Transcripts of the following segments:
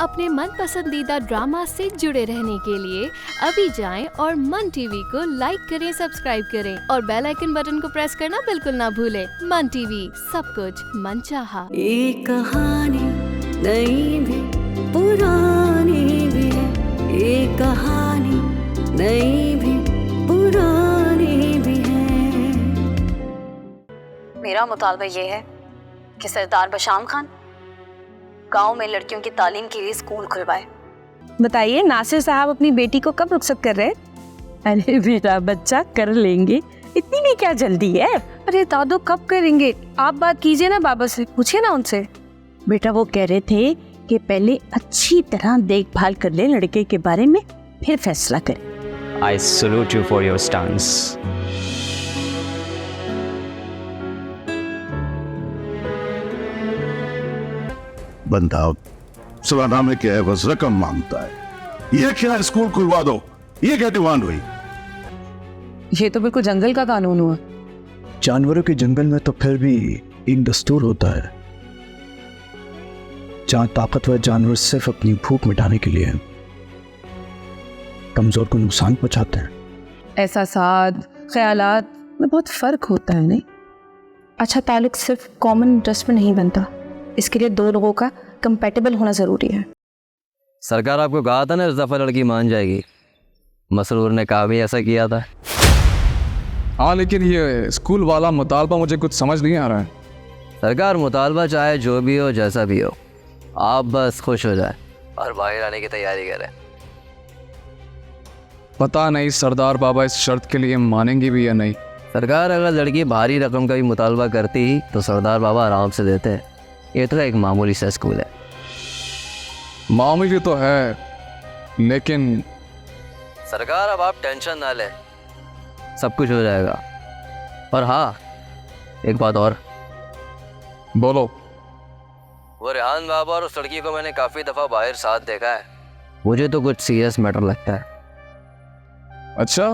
अपने मन पसंदीदा ड्रामा से जुड़े रहने के लिए अभी जाएं और मन टीवी को लाइक करें, सब्सक्राइब करें और बेल आइकन बटन को प्रेस करना बिल्कुल ना भूलें। मन टीवी, सब कुछ मनचाहा। एक कहानी नई भी पुरानी भी है, एक कहानी नई भी पुरानी भी है। मेरा मुतालबा ये है कि सरदार बशाम खान गांव में लड़कियों की तालीम के लिए स्कूल खुलवाए। बताइए नासिर साहब अपनी बेटी को कब रुखसत कर रहे हैं? अरे बेटा बच्चा कर लेंगे, इतनी भी क्या जल्दी है। अरे दादू कब करेंगे? आप बात कीजिए ना बाबा से, पूछिए ना उनसे। बेटा वो कह रहे थे कि पहले अच्छी तरह देखभाल कर ले लड़के के बारे में, फिर फैसला करें। I salute you for your stance. बंदा सलाना में क्या है, बस रकम मांगता है। ये क्या स्कूल खुलवा दो, ये क्या डिमांड हुई? ये तो बिल्कुल जंगल का कानून हुआ। जानवरों के जंगल में तो फिर भी एक दस्तूर होता है जहां ताकतवर जानवर सिर्फ अपनी भूख मिटाने के लिए कमजोर को नुकसान पहुंचाते हैं। एहसासात, ख्यालात में बहुत फर्क होता है, नहीं? अच्छा ताल्लुक सिर्फ कॉमन इंटरेस्ट में नहीं बनता, इसके लिए दो लोगों का कंपैटिबल होना जरूरी है। सरकार आपको कहा था ना इस दफा लड़की मान जाएगी, मसरूर ने कहा भी ऐसा किया था। हाँ लेकिन ये स्कूल वाला मुतालबा मुझे कुछ समझ नहीं आ रहा है। सरकार मुतालबा चाहे जो भी हो, जैसा भी हो, आप बस खुश हो जाए और बाहर आने की तैयारी करें। पता नहीं सरदार बाबा इस शर्त के लिए मानेंगे भी या नहीं। सरकार अगर लड़की भारी रकम का भी मुतालबा करती ही तो सरदार बाबा आराम से देते हैं। ये तो एक मामूली सा स्कूल है। मामूली तो है लेकिन सरकार अब आप टेंशन ना लें, सब कुछ हो जाएगा। और हाँ एक बात और। बोलो। वो रेहान बाबा और उस लड़की को मैंने काफ़ी दफ़ा बाहर साथ देखा है, मुझे तो कुछ सीरियस मैटर लगता है। अच्छा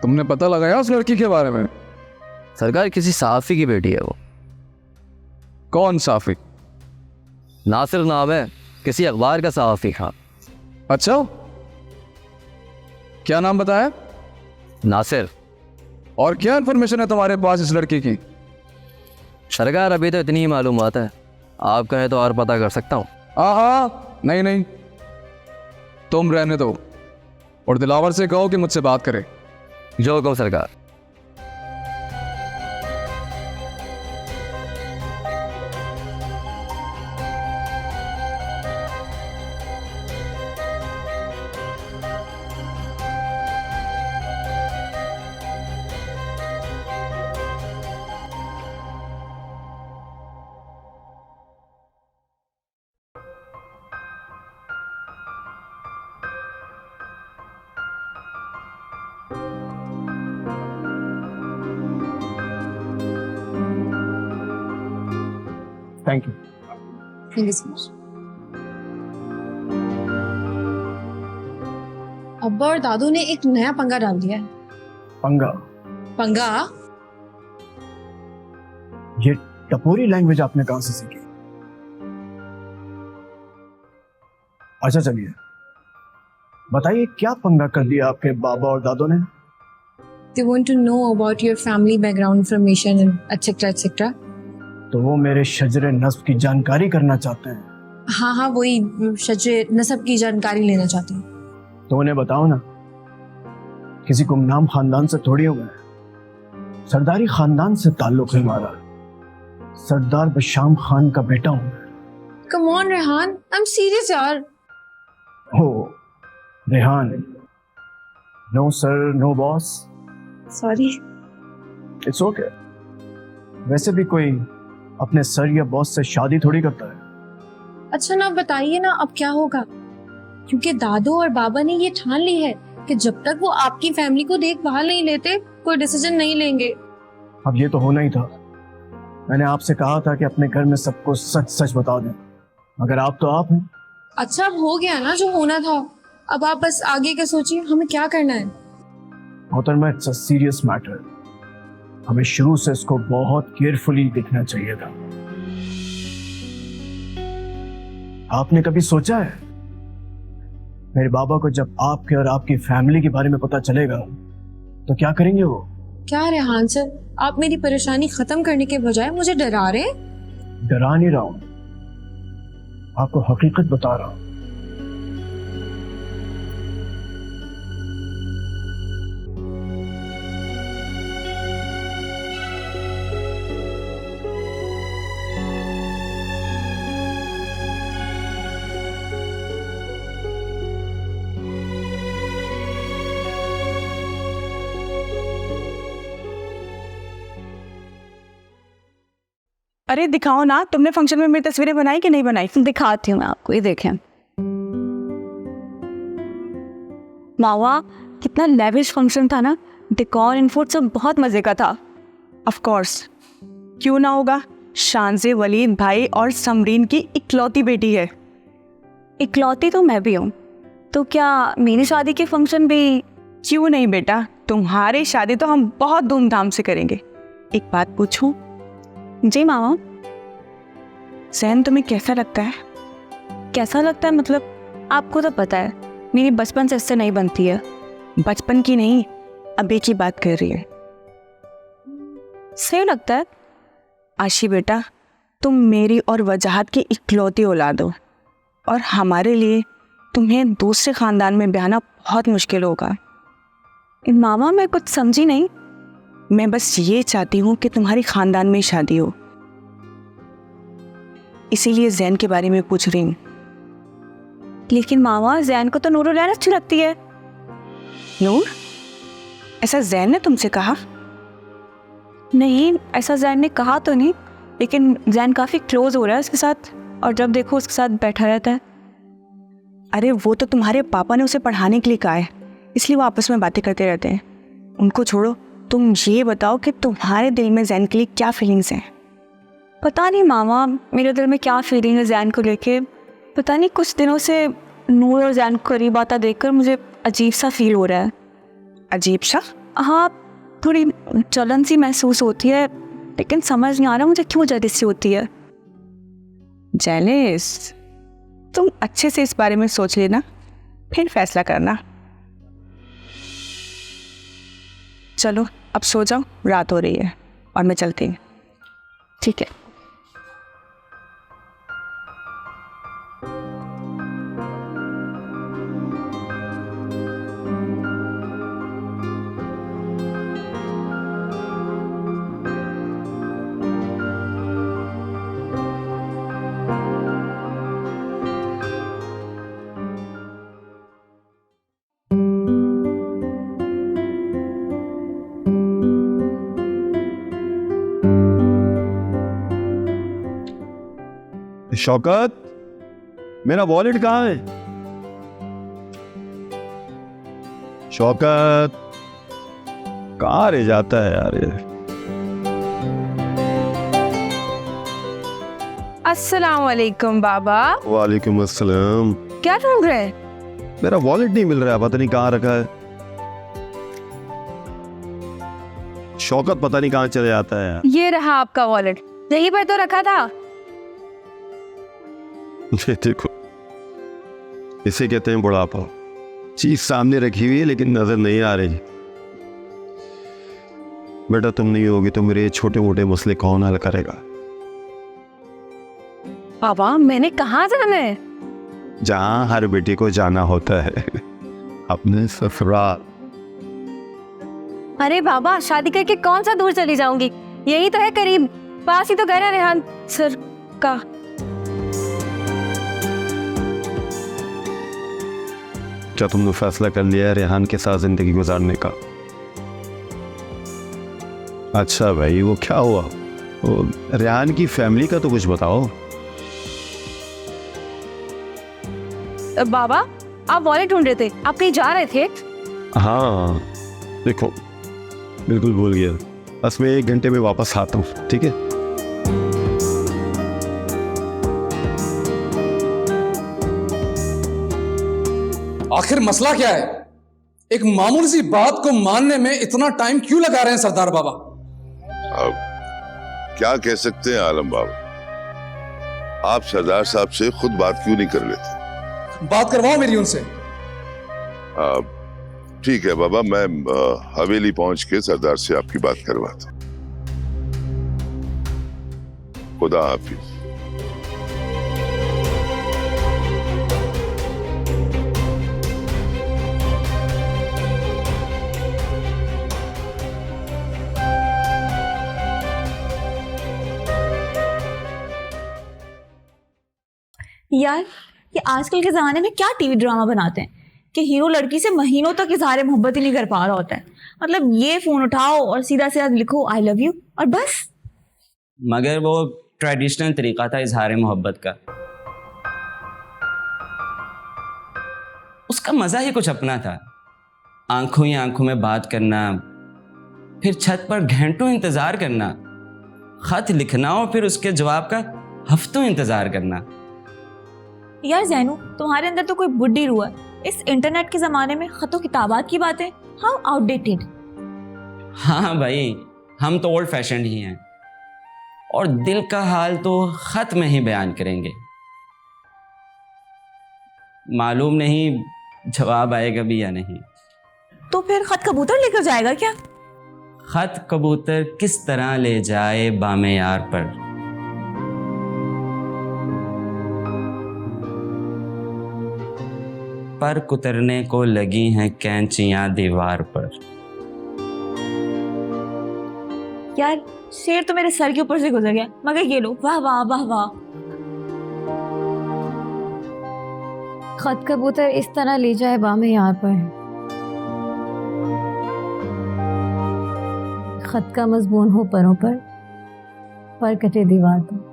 तुमने पता लगाया उस लड़की के बारे में? सरकार किसी साफ़ी की बेटी है वो। कौन साफ़ी? नासिर नाम है, किसी अखबार का सहाफ़ी। हाँ। अच्छा क्या नाम बताया? नासिर। और क्या इन्फॉर्मेशन है तुम्हारे पास इस लड़की की? सरकार अभी तो इतनी ही मालूमात है, आप कहें तो और पता कर सकता हूँ। हाँ नहीं तुम रहने दो और दिलावर से कहो कि मुझसे बात करे। जो हुक्म सरकार। Thank you. Thank you so much. अब्बा और दादू ने एक नया पंगा डाल दिया है। पंगा? ये टपोरी लैंग्वेज आपने कहां से सीखी? अच्छा चलिए बताइए क्या पंगा कर दिया आपके बाबा और दादू ने? They want to know about your family background information and etc etc. तो वो मेरे शजरे नस्ब की जानकारी करना चाहते हैं। हाँ वही शजरे नस्ब की जानकारी लेना चाहते हैं। तो उन्हें बताओ ना, किसी गुमनाम खानदान से थोड़ी हो गए, सरदारी खानदान से ताल्लुक है हमारा। सरदार बशाम खान का बेटा हूं। Come on Rehan, I'm serious यार। ओ Rehan, no sir no boss. Sorry। It's okay. वैसे भी कोई अपने सर या बॉस से शादी थोड़ी करता है। अच्छा ना बताइए ना अब क्या होगा, क्योंकि दादू और बाबा ने ये ठान ली है कि जब तक वो आपकी फैमिली को देखभाल नहीं लेते कोई डिसीजन नहीं लेंगे। अब ये तो होना ही था। मैंने आपसे कहा था कि अपने घर में सबको सच सच बता दें, मगर आप तो आप हैं। अच्छा अब हो गया ना जो होना था, अब आप बस आगे का सोचिए, हमें क्या करना है। मोहतरमा इट्स अ सीरियस मैटर, हमें शुरू से इसको बहुत केयरफुली देखना चाहिए था। आपने कभी सोचा है मेरे बाबा को जब आपके और आपकी फैमिली के बारे में पता चलेगा तो क्या करेंगे वो? क्या रेहान सर, आप मेरी परेशानी खत्म करने के बजाय मुझे डरा रहे हैं? डरा नहीं रहा हूं, आपको हकीकत बता रहा हूं। अरे दिखाओ ना, तुमने फंक्शन में मेरी तस्वीरें बनाई कि नहीं बनाई? दिखाती हूँ मैं आपको, ये देखें। मावा, कितना लेविश फंक्शन था ना, डेकोर एंड फूड सब बहुत मजे का था। ऑफ कोर्स, क्यों ना होगा, शानजे वलीद भाई और समरीन की इकलौती बेटी है। इकलौती तो मैं भी हूँ, तो क्या मेरी शादी के फंक्शन भी? क्यों नहीं बेटा, तुम्हारी शादी तो हम बहुत धूमधाम से करेंगे। एक बात पूछूं? जी मामा। ज़ैन तुम्हें कैसा लगता है? कैसा लगता है मतलब? आपको तो पता है मेरी बचपन से इससे नहीं बनती है। बचपन की नहीं, अभी की बात कर रही है। सही लगता है। आशी बेटा, तुम मेरी और वजाहत की इकलौती औलाद हो, और हमारे लिए तुम्हें दूसरे ख़ानदान में ब्याहना बहुत मुश्किल होगा। मामा मैं कुछ समझी नहीं। मैं बस ये चाहती हूँ कि तुम्हारी ख़ानदान में शादी हो, इसीलिए ज़ैन के बारे में पूछ रही हूँ। लेकिन मामा, ज़ैन को तो नूर रैन अच्छी लगती है। नूर? ऐसा ज़ैन ने तुमसे कहा? नहीं, ऐसा ज़ैन ने कहा तो नहीं, लेकिन ज़ैन काफ़ी क्लोज हो रहा है उसके साथ, और जब देखो उसके साथ बैठा रहता है। अरे वो तो तुम्हारे पापा ने उसे पढ़ाने के लिए कहा है, इसलिए वो आपस में बातें करते रहते हैं। उनको छोड़ो, तुम ये बताओ कि तुम्हारे दिल में ज़ैन के लिए क्या फीलिंग्स हैं? पता नहीं मामा, मेरे दिल में क्या फीलिंग है ज़ैन को लेके। पता नहीं, कुछ दिनों से नूर और ज़ैन को करीब आता देखकर मुझे अजीब सा फील हो रहा है। अजीब सा? हाँ, थोड़ी जलन सी महसूस होती है, लेकिन समझ नहीं आ रहा मुझे क्यों जेलसी होती है। जेलस? तुम अच्छे से इस बारे में सोच लेना, फिर फैसला करना। चलो अब सो जाओ, रात हो रही है और मैं चलती हूँ। ठीक है। शौकत, मेरा वॉलेट कहाँ है? शौकत, कहाँ रह जाता है यार ये? अस्सलाम वालेकुम बाबा। वालेकुम अस्सलाम। क्या ढूंढ रहे हैं? मेरा वॉलेट नहीं मिल रहा है, पता नहीं कहाँ रखा है। शौकत पता नहीं कहाँ चले जाता है यार। ये रहा आपका वॉलेट, यहीं पर तो रखा था। ये देखो, इसे कहते हैं बुढ़ापा। चीज सामने रखी हुई है लेकिन नजर नहीं आ रही। बेटा तुम नहीं होगी तो मेरे छोटे मोटे मसले कौन हल करेगा? बाबा, मैंने कहाँ जाना है? जहां हर बेटी को जाना होता है, अपने ससुराल। अरे बाबा, शादी करके कौन सा दूर चली जाऊंगी, यही तो है करीब, पास ही तो घर है रेहान सर का। क्या तुमने फैसला कर लिया है रेहान के साथ जिंदगी गुजारने का? अच्छा भाई, वो क्या हुआ? वो रेहान की फैमिली का तो कुछ बताओ। बाबा, आप वॉलेट ढूंढ रहे थे, आप कहीं जा रहे थे? हाँ देखो, बिल्कुल भूल गया, बस मैं 1 घंटे में वापस आता हूँ, ठीक है? आखिर मसला क्या है? एक मामूली सी बात को मानने में इतना टाइम क्यों लगा रहे हैं सरदार बाबा? अब क्या कह सकते हैं आलम बाबा, आप सरदार साहब से खुद बात क्यों नहीं कर लेते? बात करवाओ मेरी उनसे। ठीक है बाबा, मैं हवेली पहुंच के सरदार से आपकी बात करवाता हूं। खुदा हाफिज। यार ये आजकल के ज़माने में क्या टीवी ड्रामा बनाते हैं कि हीरो लड़की से महीनों तक इजहार मोहब्बत ही नहीं कर पा रहा होता है। मतलब ये फ़ोन उठाओ और सीधा सीधा लिखो आई लव यू और बस। मगर वो ट्रेडिशनल तरीका था इजहार मोहब्बत का, उसका मज़ा ही कुछ अपना था। आंखों ही आंखों में बात करना, फिर छत पर घंटों इंतज़ार करना, ख़त लिखना और फिर उसके जवाब का हफ्तों इंतज़ार करना। यार जैनू, तुम्हारे अंदर तो कोई बुड्ढी रूह है। इस इंटरनेट के ज़माने में ख़तों किताबात की बातें हाउ आउटडेटेड। हाँ भाई, हम तो ओल्ड फैशन ही हैं और दिल का हाल तो ख़त में ही बयान करेंगे। मालूम नहीं जवाब आएगा भी या नहीं। तो फिर ख़त कबूतर लेकर जाएगा क्या? ख़त कबूतर किस तरह ले जाए बामे यार पर। पर कुतरने को लगी हैं कैंचियां दीवार पर। यार शेर तो मेरे सर के ऊपर से गुजर गया, मगर ये लो, वाह वाह वाह वाह। खत कबूतर इस तरह ले जाए बामे यार पर। खत का मजमून हो परों पर कटे दीवार पर।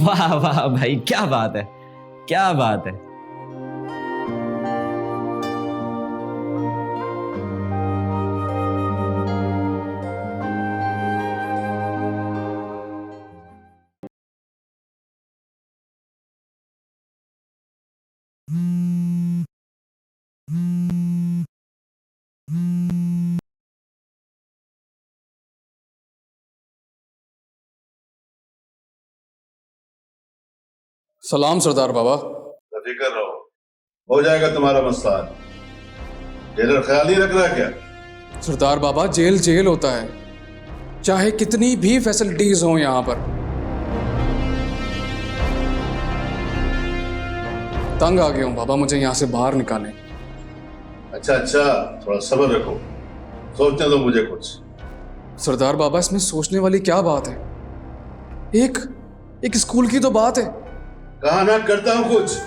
वाह वाह भाई, क्या बात है, क्या बात है। सलाम सरदार बाबा। फिक्र रहो, हो जाएगा तुम्हारा मसला। जेलर ख्याल ही रख रहा है क्या? सरदार बाबा, जेल जेल होता है, चाहे कितनी भी फैसिलिटीज हो यहाँ पर। तंग आ गया हूँ बाबा, मुझे यहाँ से बाहर निकालें। अच्छा अच्छा, थोड़ा सब्र रखो, सोचने दो मुझे कुछ। सरदार बाबा, इसमें सोचने वाली क्या बात है? एक स्कूल की तो बात है। कहा ना करता हूं कुछ।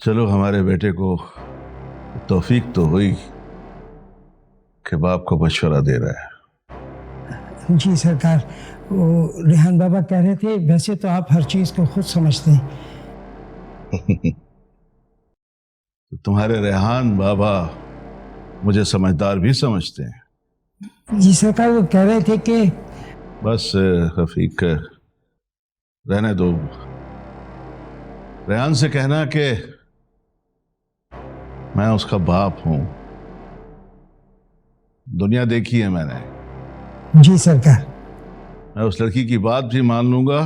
चलो, हमारे बेटे को तौफीक तो हुई कि बाप को मशवरा दे रहा है। जी सरकार, वो रेहान बाबा कह रहे थे वैसे तो आप हर चीज को खुद समझते हैं। तो तुम्हारे रेहान बाबा मुझे समझदार भी समझते हैं। जी सरकार, वो कह रहे थे कि बस रफीक, रहने दो। रेहान से कहना कि मैं उसका बाप हूं, दुनिया देखी है मैंने। जी सरकार। मैं उस लड़की की बात भी मान लूंगा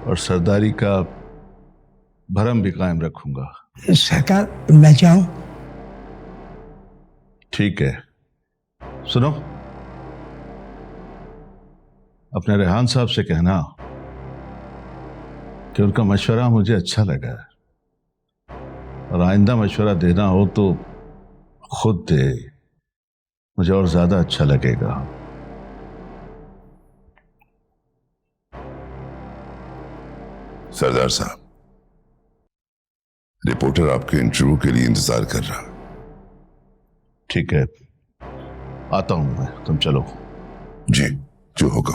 और सरदारी का भरम भी कायम रखूंगा। सरकार, मैं चाहूं? ठीक है, सुनो, अपने रेहान साहब से कहना कि उनका मशवरा मुझे अच्छा लगा है और आइंदा मशवरा देना हो तो खुद दे, मुझे और ज्यादा अच्छा लगेगा। सरदार साहब, रिपोर्टर आपके इंटरव्यू के लिए इंतजार कर रहा। ठीक है, आता हूं मैं, तुम चलो। जी, जो होगा।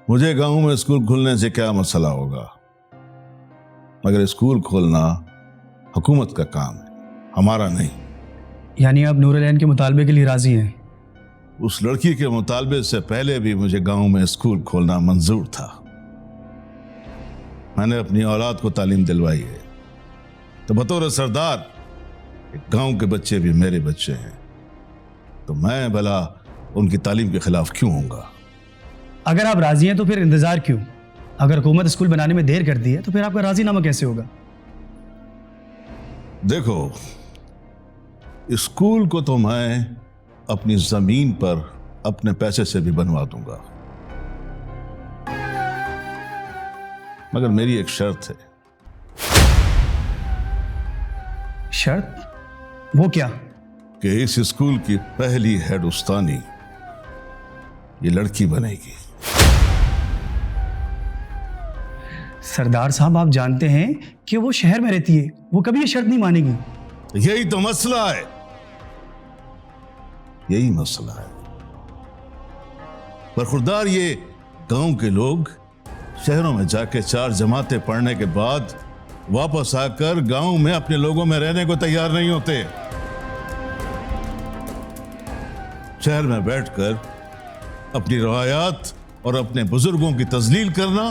मुझे गांव में स्कूल खुलने से क्या मसला होगा, मगर स्कूल खोलना हुकूमत का काम है, हमारा नहीं। यानी आप नूरलैन के मुतालबे के लिए राजी हैं? उस लड़की के मुतालबे से पहले भी मुझे गांव में स्कूल खोलना मंजूर था। मैंने अपनी औलाद को तालीम दिलवाई है, तो बतौर सरदार गांव के बच्चे भी मेरे बच्चे हैं, तो मैं भला उनकी तालीम के खिलाफ क्यों होऊंगा? अगर आप राजी हैं तो फिर इंतजार क्यों? अगर हुकूमत स्कूल बनाने में देर कर दी है तो फिर आपका राजीनामा कैसे होगा? देखो, स्कूल को तो मैं अपनी जमीन पर अपने पैसे से भी बनवा दूंगा, मगर मेरी एक शर्त है। शर्त? वो क्या? कि इस स्कूल की पहली हेड उस्तानी ये लड़की बनेगी। सरदार साहब, आप जानते हैं कि वो शहर में रहती है, वो कभी ये शर्त नहीं मानेगी। यही तो मसला है, यही मसला है। बरखुरदार ये गांव के लोग शहरों में जाके 4 जमातें पढ़ने के बाद वापस आकर गांव में अपने लोगों में रहने को तैयार नहीं होते। शहर में बैठकर अपनी रवायात और अपने बुजुर्गों की तजलील करना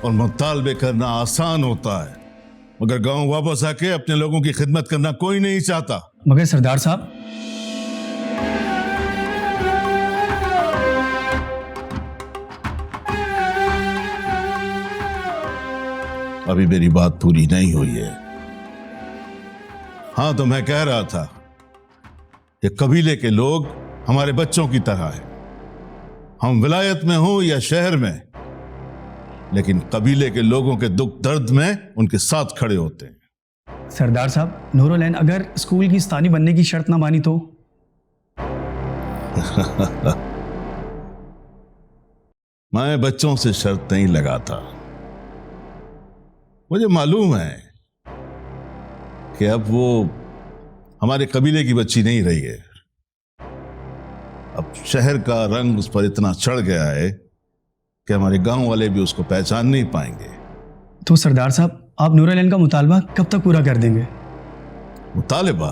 और मुतालबे करना आसान होता है, मगर गांव वापस आके अपने लोगों की खिदमत करना कोई नहीं चाहता। मगर सरदार साहब, अभी मेरी बात पूरी नहीं हुई है। हाँ, तो मैं कह रहा था कि कबीले के लोग हमारे बच्चों की तरह हैं। हम विलायत में हो या शहर में, लेकिन कबीले के लोगों के दुख दर्द में उनके साथ खड़े होते हैं। सरदार साहब, नूरलैन अगर स्कूल की स्थानी बनने की शर्त ना मानी तो? मैं बच्चों से शर्त नहीं लगाता। मुझे मालूम है कि अब वो हमारे कबीले की बच्ची नहीं रही है। अब शहर का रंग उस पर इतना चढ़ गया है कि हमारे गांव वाले भी उसको पहचान नहीं पाएंगे। तो सरदार साहब, आप नूरलैन का मुतालबा कब तक पूरा कर देंगे? मुतालबा?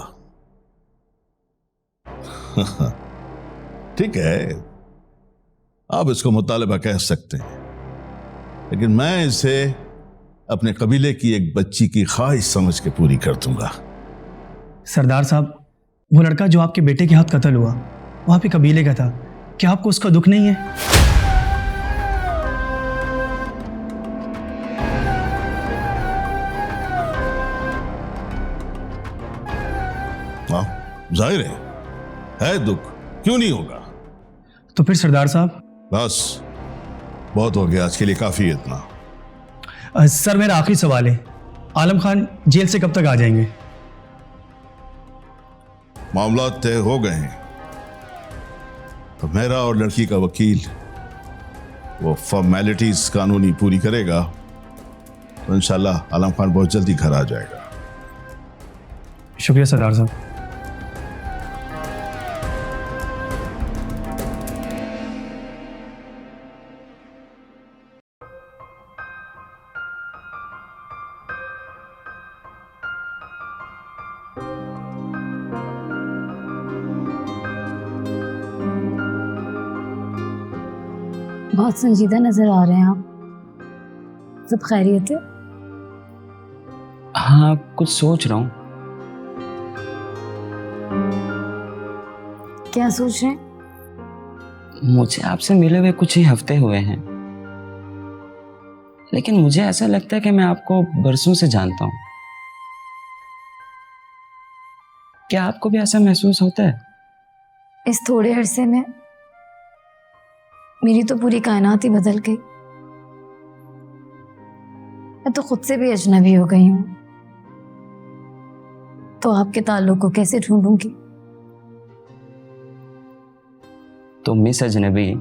ठीक है, आप इसको मुतालबा कह सकते हैं, लेकिन मैं इसे अपने कबीले की एक बच्ची की ख्वाहिश समझ के पूरी कर दूंगा। सरदार साहब, वो लड़का जो आपके बेटे के हाथ कत्ल हुआ, वो आपके कबीले का था, क्या आपको उसका दुख नहीं है? जाहिर है दुख, क्यों नहीं होगा? तो फिर सरदार साहब, बस बहुत हो गया, आज के लिए काफी है इतना। सर, मेरा आखिरी सवाल है, आलम खान जेल से कब तक आ जाएंगे? मामला तय हो गए हैं, तो मेरा और लड़की का वकील वो फॉर्मेलिटीज कानूनी पूरी करेगा, तो इंशाल्लाह आलम खान बहुत जल्दी घर आ जाएगा। शुक्रिया सरदार साहब। बहुत संजीदा नजर आ रहे हैं आप। सब खैरियत है? हाँ, कुछ सोच रहा हूँ। क्या सोच रहे हैं? मुझे आपसे मिले हुए कुछ ही हफ्ते हुए हैं, लेकिन मुझे ऐसा लगता है कि मैं आपको बरसों से जानता हूँ। क्या आपको भी ऐसा महसूस होता है? इस थोड़े अरसे में मेरी तो पूरी कायनात ही बदल गई। मैं तो खुद से भी अजनबी हो गई हूँ। तो आपके ताल्लुक को कैसे ढूंढूंगी? तो मिस अजनबी,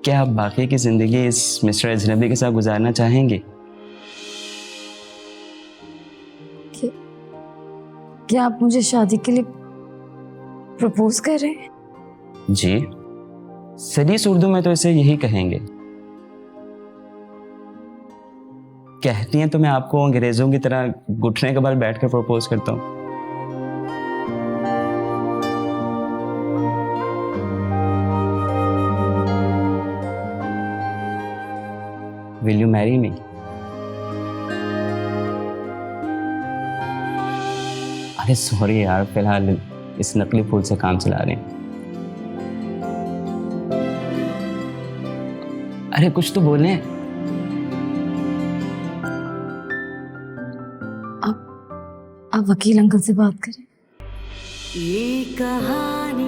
क्या आप बाकी की जिंदगी इस मिस्टर अजनबी के साथ गुजारना चाहेंगे? क्या आप मुझे शादी के लिए प्रपोज कर रहे हैं? जी, सलीस उर्दू में तो इसे यही कहेंगे। कहती हैं तो मैं आपको अंग्रेजों की तरह घुटने के बल बैठकर प्रपोज करता हूँ। Will you marry me? अरे सॉरी यार, फिलहाल इस नकली फूल से काम चला रहे हैं। अरे कुछ तो बोलें। आप वकील अंकल से बात करें। ये कहानी